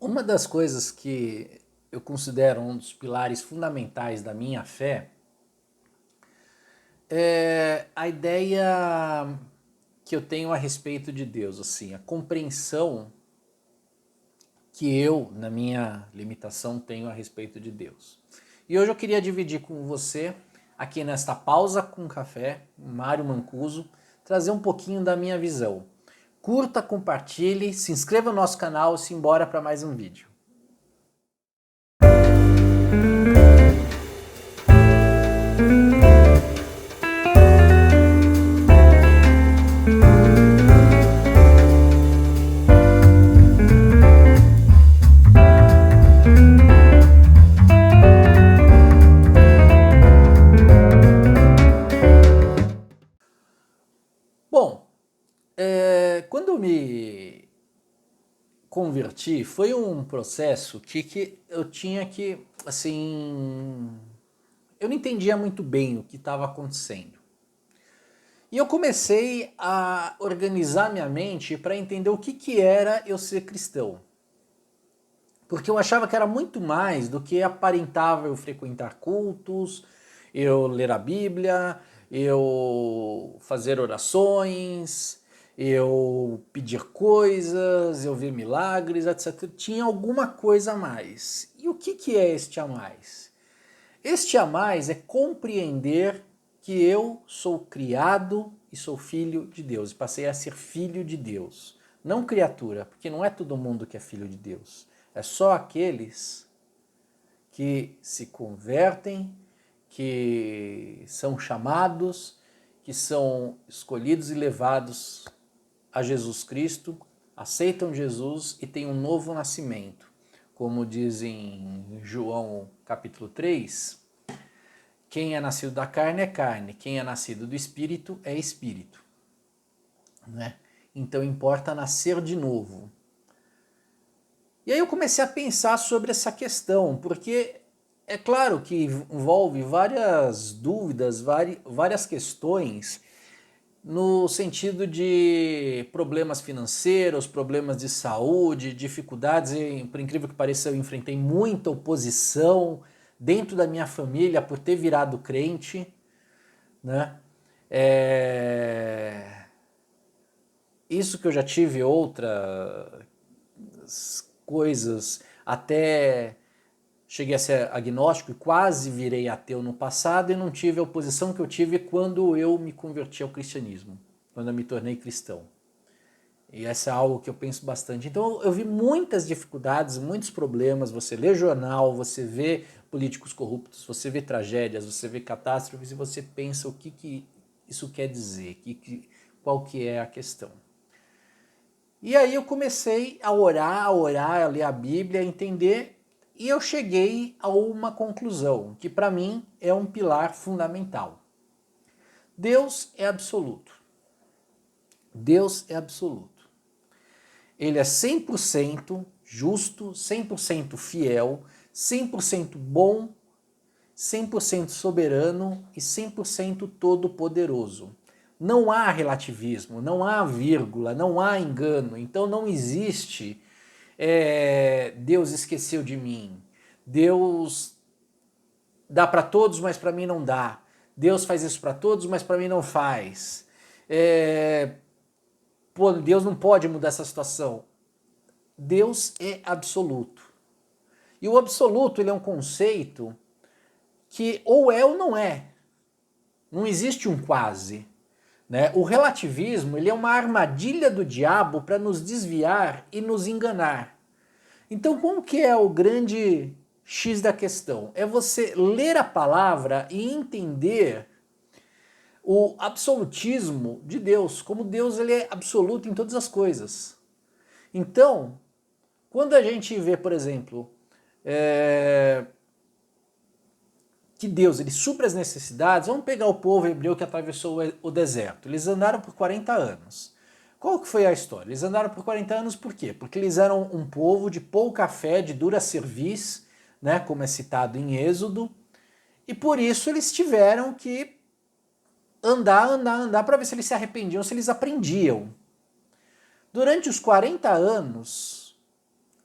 Uma das coisas que eu considero um dos pilares fundamentais da minha fé é a ideia que eu tenho a respeito de Deus, assim, a compreensão que eu, na minha limitação, tenho a respeito de Deus. E hoje eu queria dividir com você, aqui nesta pausa com café, Mário Mancuso, trazer um pouquinho da minha visão. Curta, compartilhe, se inscreva no nosso canal e simbora para mais um vídeo. Bom, quando eu me converti, foi um processo que eu tinha que, assim, eu não entendia muito bem o que estava acontecendo. E eu comecei a organizar minha mente para entender o que era eu ser cristão. Porque eu achava que era muito mais do que aparentava eu frequentar cultos, eu ler a Bíblia, eu fazer orações, eu pedir coisas, eu ver milagres, etc. Tinha alguma coisa a mais. E o que é este a mais? Este a mais é compreender que eu sou criado e sou filho de Deus. Passei a ser filho de Deus. Não criatura, porque não é todo mundo que é filho de Deus. É só aqueles que se convertem, que são chamados, que são escolhidos e levados a Jesus Cristo, aceitam Jesus e têm um novo nascimento. Como diz em João capítulo 3, quem é nascido da carne é carne, quem é nascido do espírito é espírito. Né? Então importa nascer de novo. E aí eu comecei a pensar sobre essa questão, porque é claro que envolve várias dúvidas, várias questões, no sentido de problemas financeiros, problemas de saúde, dificuldades, e por incrível que pareça eu enfrentei muita oposição dentro da minha família por ter virado crente, né? Isso que eu já tive outras coisas, até cheguei a ser agnóstico e quase virei ateu no passado e não tive a oposição que eu tive quando eu me converti ao cristianismo, quando eu me tornei cristão. E essa é algo que eu penso bastante. Então eu vi muitas dificuldades, muitos problemas. Você lê jornal, você vê políticos corruptos, você vê tragédias, você vê catástrofes e você pensa o que isso quer dizer, qual que é a questão. E aí eu comecei a orar, a ler a Bíblia, a entender, e eu cheguei a uma conclusão, que para mim é um pilar fundamental. Deus é absoluto. Deus é absoluto. Ele é 100% justo, 100% fiel, 100% bom, 100% soberano e 100% todo-poderoso. Não há relativismo, não há vírgula, não há engano. Então não existe Deus esqueceu de mim. Deus dá para todos, mas para mim não dá. Deus faz isso para todos, mas para mim não faz. Deus não pode mudar essa situação. Deus é absoluto. E o absoluto ele é um conceito que ou é ou não é. Não existe um quase. Né? O relativismo ele é uma armadilha do diabo para nos desviar e nos enganar. Então, como que é o grande X da questão? É você ler a palavra e entender o absolutismo de Deus, como Deus ele é absoluto em todas as coisas. Então, quando a gente vê, por exemplo, que Deus ele supre as necessidades, vamos pegar o povo hebreu que atravessou o deserto. Eles andaram por 40 anos. Qual que foi a história? Eles andaram por 40 anos por quê? Porque eles eram um povo de pouca fé, de dura cerviz, né, como é citado em Êxodo, e por isso eles tiveram que andar para ver se eles se arrependiam, se eles aprendiam. Durante os 40 anos,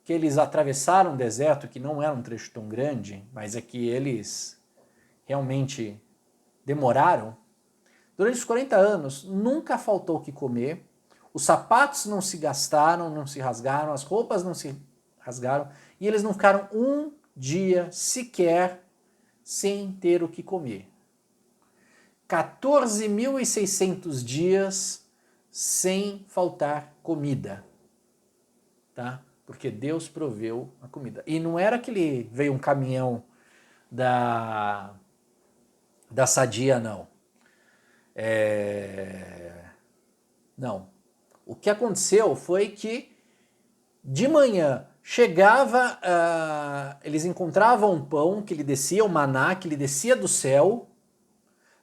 que eles atravessaram o deserto, que não era um trecho tão grande, mas é que eles realmente demoraram, durante os 40 anos nunca faltou o que comer, os sapatos não se gastaram, não se rasgaram, as roupas não se rasgaram, e eles não ficaram um dia sequer sem ter o que comer. 14.600 dias sem faltar comida, tá? Porque Deus proveu a comida. E não era que ele veio um caminhão da Sadia, não. Não. O que aconteceu foi que de manhã chegava, eles encontravam um pão que lhe descia, o maná que lhe descia do céu,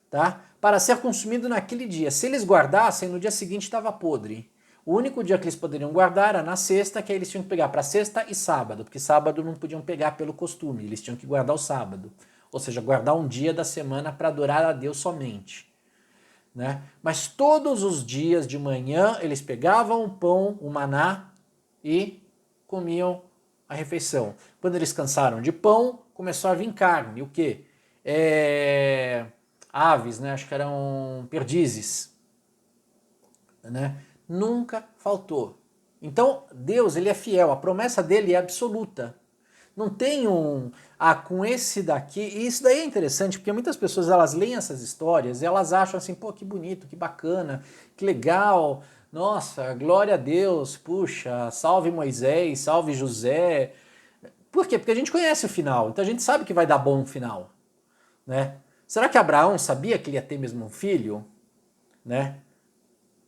tá? Para ser consumido naquele dia. Se eles guardassem, no dia seguinte estava podre. O único dia que eles poderiam guardar era na sexta, que aí eles tinham que pegar para sexta e sábado, porque sábado não podiam pegar pelo costume, eles tinham que guardar o sábado. Ou seja, guardar um dia da semana para adorar a Deus somente. Né? Mas todos os dias de manhã eles pegavam o pão, o maná e comiam a refeição. Quando eles cansaram de pão, começou a vir carne. O quê? Aves, né? Acho que eram perdizes. Né? Nunca faltou. Então, Deus, ele é fiel, a promessa dele é absoluta. Não tem com esse daqui, e isso daí é interessante, porque muitas pessoas, elas leem essas histórias e elas acham assim, pô, que bonito, que bacana, que legal, nossa, glória a Deus, puxa, salve Moisés, salve José. Por quê? Porque a gente conhece o final, então a gente sabe que vai dar bom no final, né? Será que Abraão sabia que ele ia ter mesmo um filho, né?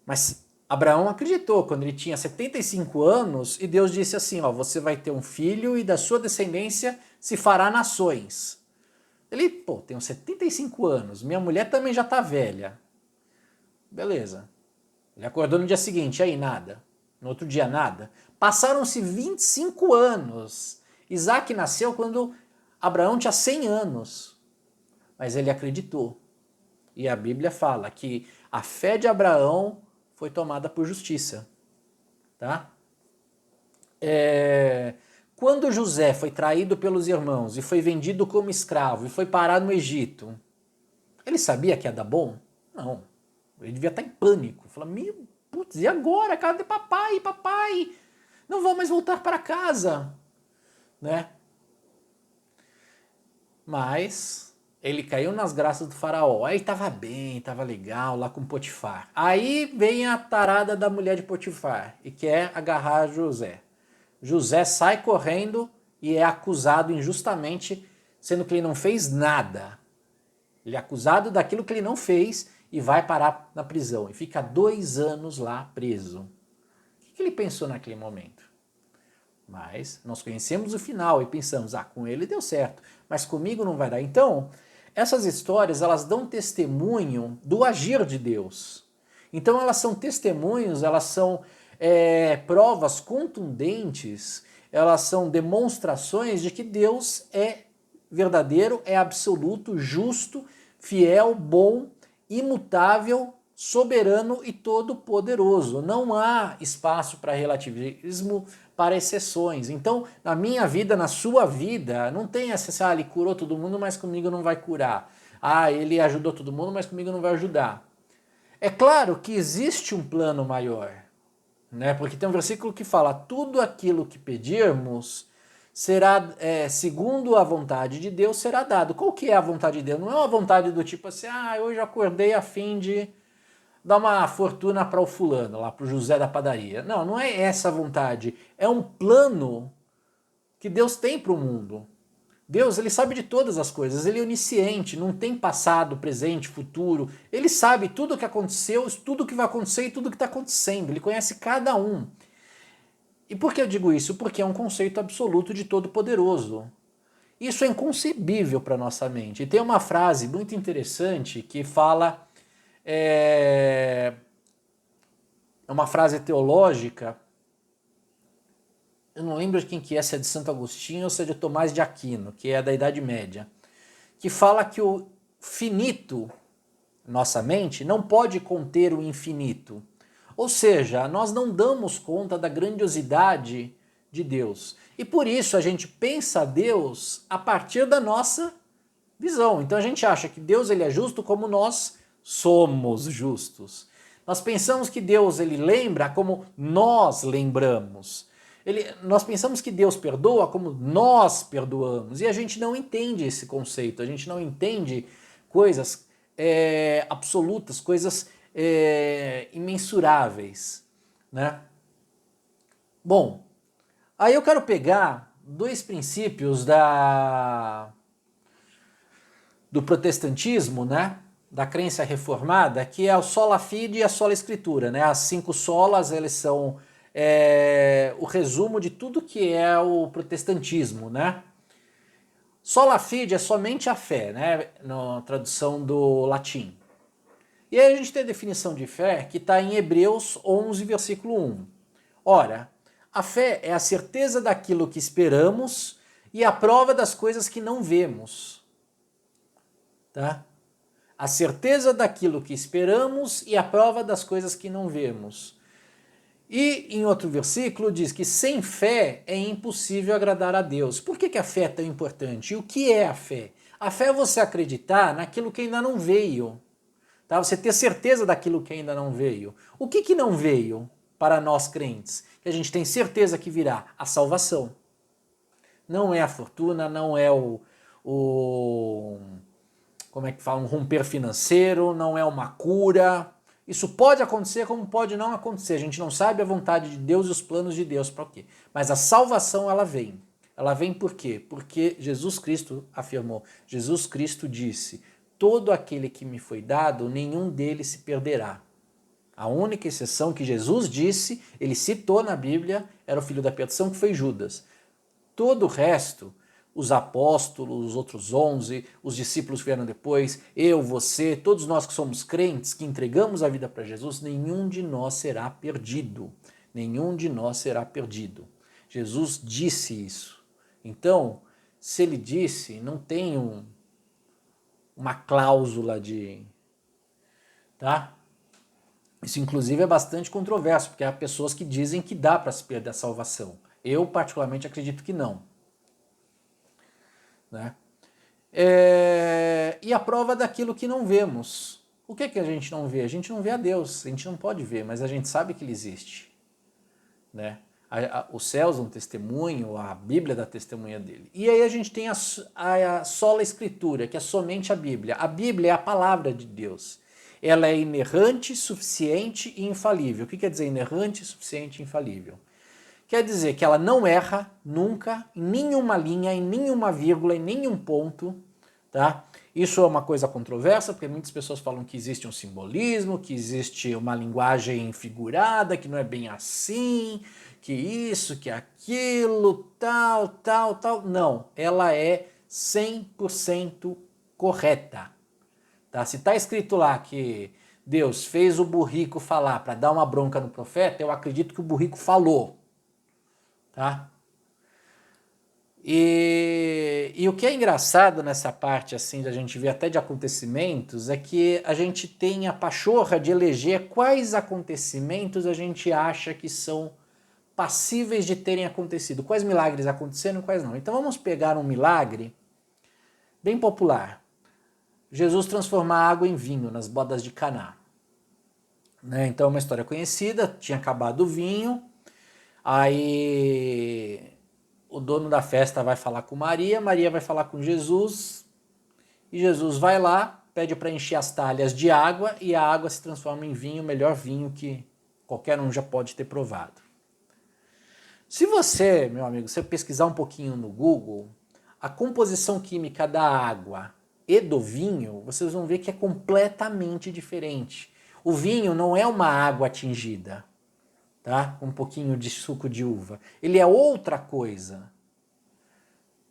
Mas Abraão acreditou quando ele tinha 75 anos e Deus disse assim, ó, você vai ter um filho e da sua descendência se fará nações. Ele, pô, tenho 75 anos, minha mulher também já tá velha. Beleza. Ele acordou no dia seguinte, aí nada. No outro dia nada. Passaram-se 25 anos. Isaac nasceu quando Abraão tinha 100 anos. Mas ele acreditou. E a Bíblia fala que a fé de Abraão foi tomada por justiça. Tá? Quando José foi traído pelos irmãos e foi vendido como escravo e foi parar no Egito, ele sabia que ia dar bom? Não. Ele devia estar em pânico. Falar, meu, putz, e agora? Cadê papai? Papai, não vou mais voltar para casa. Né? Mas ele caiu nas graças do faraó. Aí estava bem, estava legal lá com Potifar. Aí vem a tarada da mulher de Potifar e quer agarrar José. José sai correndo e é acusado injustamente, sendo que ele não fez nada. Ele é acusado daquilo que ele não fez e vai parar na prisão. E fica 2 anos lá preso. O que ele pensou naquele momento? Mas nós conhecemos o final e pensamos, com ele deu certo, mas comigo não vai dar. Então, essas histórias, elas dão testemunho do agir de Deus. Então elas são testemunhos, elas são provas contundentes, elas são demonstrações de que Deus é verdadeiro, é absoluto, justo, fiel, bom, imutável, soberano e todo-poderoso. Não há espaço para relativismo, para exceções. Então, na minha vida, na sua vida, não tem essa, ele curou todo mundo, mas comigo não vai curar. Ele ajudou todo mundo, mas comigo não vai ajudar. É claro que existe um plano maior, né? Porque tem um versículo que fala, tudo aquilo que pedirmos será, segundo a vontade de Deus, será dado. Qual que é a vontade de Deus? Não é uma vontade do tipo assim, hoje eu acordei a fim de dar uma fortuna para o fulano, lá para o José da padaria. Não, não é essa a vontade. É um plano que Deus tem para o mundo. Deus, ele sabe de todas as coisas, ele é onisciente, não tem passado, presente, futuro. Ele sabe tudo o que aconteceu, tudo o que vai acontecer e tudo o que está acontecendo. Ele conhece cada um. E por que eu digo isso? Porque é um conceito absoluto de Todo-Poderoso. Isso é inconcebível para nossa mente. E tem uma frase muito interessante que fala... É uma frase teológica, eu não lembro de quem que é, se é de Santo Agostinho ou se é de Tomás de Aquino, que é da Idade Média, que fala que o finito, nossa mente, não pode conter o infinito. Ou seja, nós não damos conta da grandiosidade de Deus. E por isso a gente pensa Deus a partir da nossa visão. Então a gente acha que Deus ele é justo como nós somos justos. Nós pensamos que Deus ele lembra como nós lembramos. Nós pensamos que Deus perdoa como nós perdoamos. E a gente não entende esse conceito, a gente não entende coisas absolutas, coisas imensuráveis, né? Bom, aí eu quero pegar dois princípios do protestantismo, né? Da crença reformada, que é o sola fide e a sola escritura, né? As 5 solas, eles são o resumo de tudo que é o protestantismo, né? Sola fide é somente a fé, né? Na tradução do latim. E aí a gente tem a definição de fé que está em Hebreus 11, versículo 1. Ora, a fé é a certeza daquilo que esperamos e a prova das coisas que não vemos. Tá? A certeza daquilo que esperamos e a prova das coisas que não vemos. E em outro versículo diz que sem fé é impossível agradar a Deus. Por que a fé é tão importante? E o que é a fé? A fé é você acreditar naquilo que ainda não veio. Tá? Você ter certeza daquilo que ainda não veio. O que não veio para nós crentes? Que a gente tem certeza que virá? A salvação. Não é a fortuna, não é como é que fala, um romper financeiro, não é uma cura. Isso pode acontecer como pode não acontecer. A gente não sabe a vontade de Deus e os planos de Deus para o quê. Mas a salvação ela vem. Ela vem por quê? Porque Jesus Cristo afirmou. Jesus Cristo disse: todo aquele que me foi dado, nenhum deles se perderá. A única exceção que Jesus disse, ele citou na Bíblia, era o filho da perdição, que foi Judas. Todo o resto, os apóstolos, os outros 11, os discípulos que vieram depois, eu, você, todos nós que somos crentes, que entregamos a vida para Jesus, nenhum de nós será perdido. Nenhum de nós será perdido. Jesus disse isso. Então, se ele disse, não tem uma cláusula de... Tá? Isso, inclusive, é bastante controverso, porque há pessoas que dizem que dá para se perder a salvação. Eu, particularmente, acredito que não. Né? E a prova daquilo que não vemos. O que a gente não vê? A gente não vê a Deus, a gente não pode ver, mas a gente sabe que ele existe. Né? Os céus dão testemunho, a Bíblia dá testemunha dele. E aí a gente tem a sola escritura, que é somente a Bíblia. A Bíblia é a palavra de Deus. Ela é inerrante, suficiente e infalível. O que quer dizer inerrante, suficiente e infalível? Quer dizer que ela não erra nunca, em nenhuma linha, em nenhuma vírgula, em nenhum ponto. Tá? Isso é uma coisa controversa, porque muitas pessoas falam que existe um simbolismo, que existe uma linguagem figurada, que não é bem assim, que isso, que aquilo, tal. Não, ela é 100% correta. Tá? Se está escrito lá que Deus fez o burrico falar para dar uma bronca no profeta, eu acredito que o burrico falou. Tá? E o que é engraçado nessa parte, assim, da gente ver até de acontecimentos, é que a gente tem a pachorra de eleger quais acontecimentos a gente acha que são passíveis de terem acontecido. Quais milagres aconteceram e quais não. Então vamos pegar um milagre bem popular. Jesus transformar água em vinho nas bodas de Caná. Né? Então é uma história conhecida, tinha acabado o vinho, aí o dono da festa vai falar com Maria, Maria vai falar com Jesus, e Jesus vai lá, pede para encher as talhas de água, e a água se transforma em vinho, o melhor vinho que qualquer um já pode ter provado. Se você, meu amigo, você pesquisar um pouquinho no Google, a composição química da água e do vinho, vocês vão ver que é completamente diferente. O vinho não é uma água tingida, tá? Um pouquinho de suco de uva. Ele é outra coisa,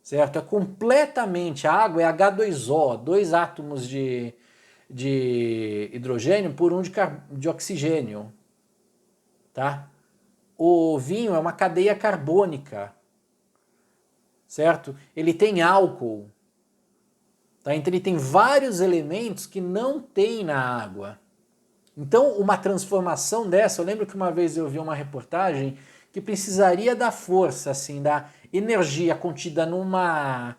certo? É completamente, a água é H2O, 2 átomos de hidrogênio por 1 de oxigênio, tá? O vinho é uma cadeia carbônica, certo? Ele tem álcool, tá? Então ele tem vários elementos que não tem na água. Então uma transformação dessa, eu lembro que uma vez eu vi uma reportagem que precisaria da força, assim, da energia contida numa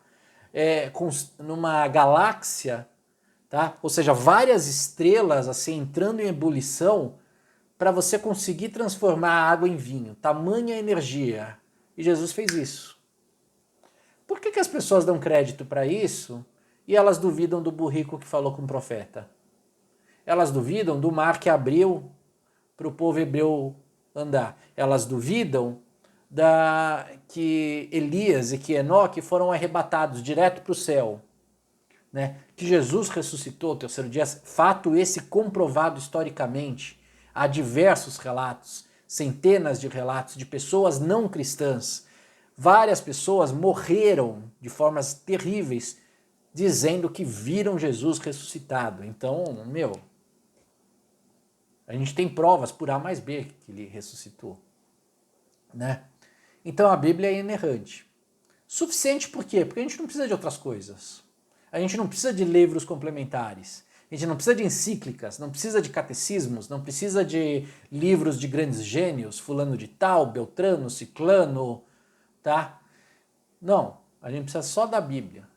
galáxia, tá? Ou seja, várias estrelas assim entrando em ebulição para você conseguir transformar a água em vinho. Tamanha energia. E Jesus fez isso. Por que as pessoas dão crédito para isso e elas duvidam do burrico que falou com o profeta? Elas duvidam do mar que abriu para o povo hebreu andar. Elas duvidam que Elias e que Enoque foram arrebatados direto para o céu. Né? Que Jesus ressuscitou ao terceiro dia, fato esse comprovado historicamente. Há diversos relatos, centenas de relatos de pessoas não cristãs. Várias pessoas morreram de formas terríveis dizendo que viram Jesus ressuscitado. Então, a gente tem provas por A mais B que ele ressuscitou. Né? Então a Bíblia é inerrante. Suficiente por quê? Porque a gente não precisa de outras coisas. A gente não precisa de livros complementares. A gente não precisa de encíclicas, não precisa de catecismos, não precisa de livros de grandes gênios, fulano de tal, Beltrano, Ciclano, tá? Não, a gente precisa só da Bíblia.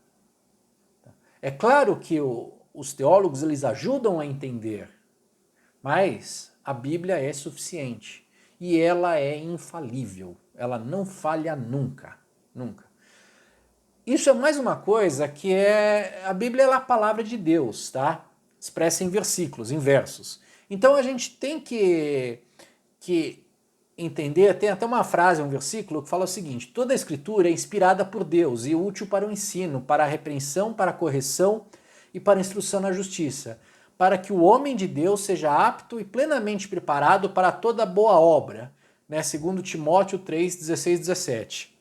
É claro que os teólogos eles ajudam a entender, mas a Bíblia é suficiente e ela é infalível, ela não falha nunca, nunca. Isso é mais uma coisa que a Bíblia é a palavra de Deus, tá? Expressa em versículos, em versos. Então a gente tem que entender, tem até uma frase, um versículo que fala o seguinte: toda a escritura é inspirada por Deus e útil para o ensino, para a repreensão, para a correção e para a instrução na justiça, para que o homem de Deus seja apto e plenamente preparado para toda boa obra, né? Segundo Timóteo 3, 16, 17.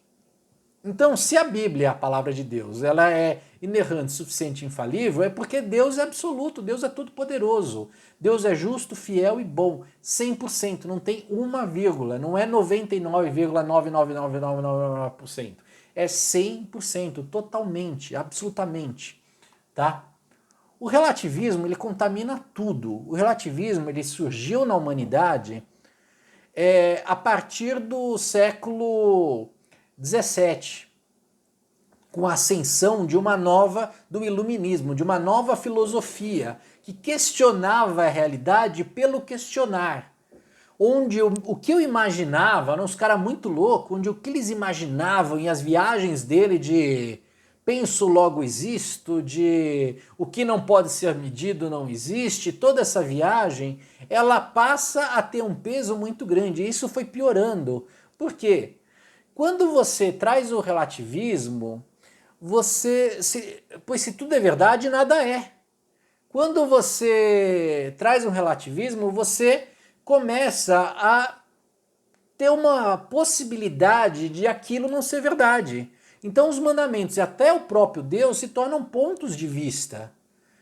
Então, se a Bíblia é a palavra de Deus, ela é inerrante, suficiente e infalível, é porque Deus é absoluto, Deus é todo-poderoso, Deus é justo, fiel e bom, 100%, não tem uma vírgula, não é 99,99999%, é 100%, totalmente, absolutamente, tá? O relativismo, ele contamina tudo. O relativismo, ele surgiu na humanidade a partir do século 17, com a ascensão de do iluminismo, de uma nova filosofia que questionava a realidade pelo questionar. Onde o que eu imaginava, eram uns caras muito loucos, onde o que eles imaginavam e as viagens dele de penso logo existo, de o que não pode ser medido não existe, toda essa viagem, ela passa a ter um peso muito grande. E isso foi piorando. Por quê? Quando você traz o relativismo, pois se tudo é verdade, nada é. Quando você traz um relativismo, você começa a ter uma possibilidade de aquilo não ser verdade. Então os mandamentos e até o próprio Deus se tornam pontos de vista.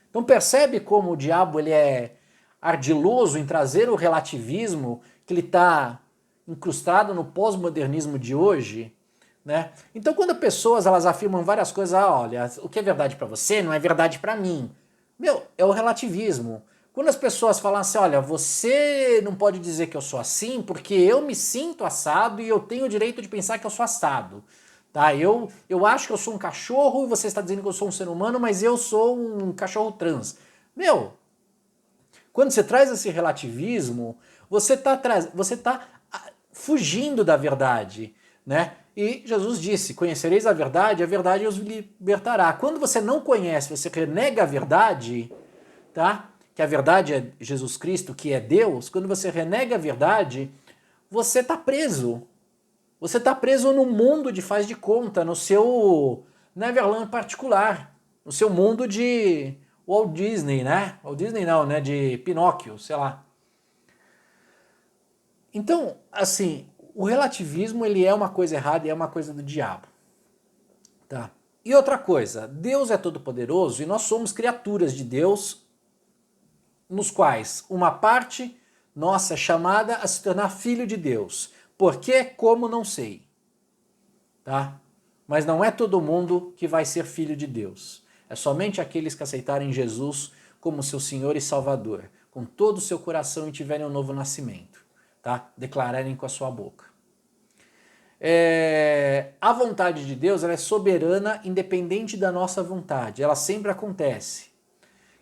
Então percebe como o diabo ele é ardiloso em trazer o relativismo, que ele está incrustado no pós-modernismo de hoje, né? Então quando pessoas elas afirmam várias coisas, olha, o que é verdade para você não é verdade para mim. É o relativismo. Quando as pessoas falam assim, olha, você não pode dizer que eu sou assim porque eu me sinto assado e eu tenho o direito de pensar que eu sou assado. Tá? Eu acho que eu sou um cachorro e você está dizendo que eu sou um ser humano, mas eu sou um cachorro trans. Quando você traz esse relativismo, você tá fugindo da verdade, né? E Jesus disse, conhecereis a verdade os libertará. Quando você não conhece, você renega a verdade, tá? Que a verdade é Jesus Cristo, que é Deus, quando você renega a verdade, você está preso. Você está preso no mundo de faz de conta, no seu Neverland particular, no seu mundo de Walt Disney, né? Walt Disney não, né? De Pinóquio, sei lá. Então, assim, o relativismo ele é uma coisa errada e é uma coisa do diabo. Tá? E outra coisa, Deus é todo-poderoso e nós somos criaturas de Deus, nos quais uma parte nossa é chamada a se tornar filho de Deus. Por quê? Como? Não sei. Tá? Mas não é todo mundo que vai ser filho de Deus. É somente aqueles que aceitarem Jesus como seu Senhor e Salvador, com todo o seu coração e tiverem um novo nascimento. Tá? Declararem com a sua boca. A vontade de Deus ela é soberana, independente da nossa vontade. Ela sempre acontece.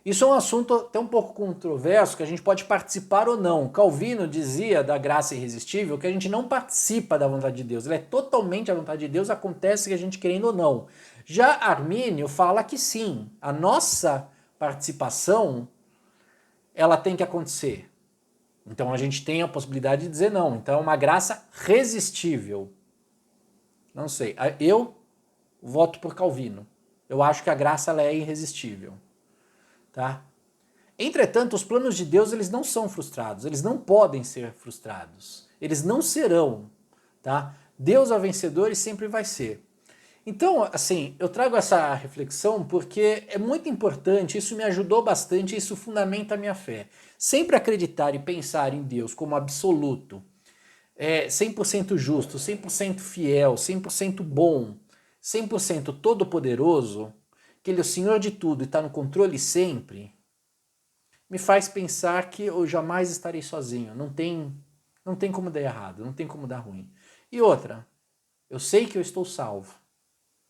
Isso é um assunto até um pouco controverso, que a gente pode participar ou não. Calvino dizia da graça irresistível que a gente não participa da vontade de Deus. Ela é totalmente a vontade de Deus, acontece que a gente querendo ou não. Já Armínio fala que sim, a nossa participação ela tem que acontecer. Então a gente tem a possibilidade de dizer não. Então é uma graça resistível. Não sei. Eu voto por Calvino. Eu acho que a graça ela é irresistível. Tá? Entretanto, os planos de Deus eles não são frustrados. Eles não podem ser frustrados. Eles não serão. Tá? Deus é o vencedor e sempre vai ser. Então, assim, eu trago essa reflexão porque é muito importante, isso me ajudou bastante, isso fundamenta a minha fé. Sempre acreditar e pensar em Deus como absoluto, 100% justo, 100% fiel, 100% bom, 100% todo-poderoso, que Ele é o Senhor de tudo e está no controle sempre, me faz pensar que eu jamais estarei sozinho. Não tem como dar errado, não tem como dar ruim. E outra, eu sei que eu estou salvo.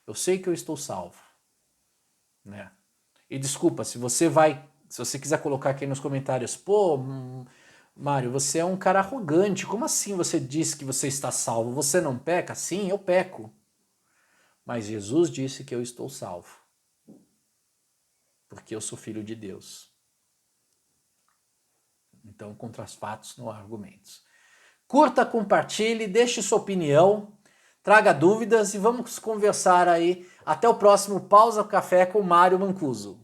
Eu sei que eu estou salvo, né? E desculpa, se você quiser colocar aqui nos comentários, pô, Mário, você é um cara arrogante, como assim você diz que você está salvo? Você não peca? Sim, eu peco. Mas Jesus disse que eu estou salvo, porque eu sou filho de Deus. Então, contra os fatos não há argumentos. Curta, compartilhe, deixe sua opinião, traga dúvidas e vamos conversar aí. Até o próximo Pausa Café com Mário Mancuso.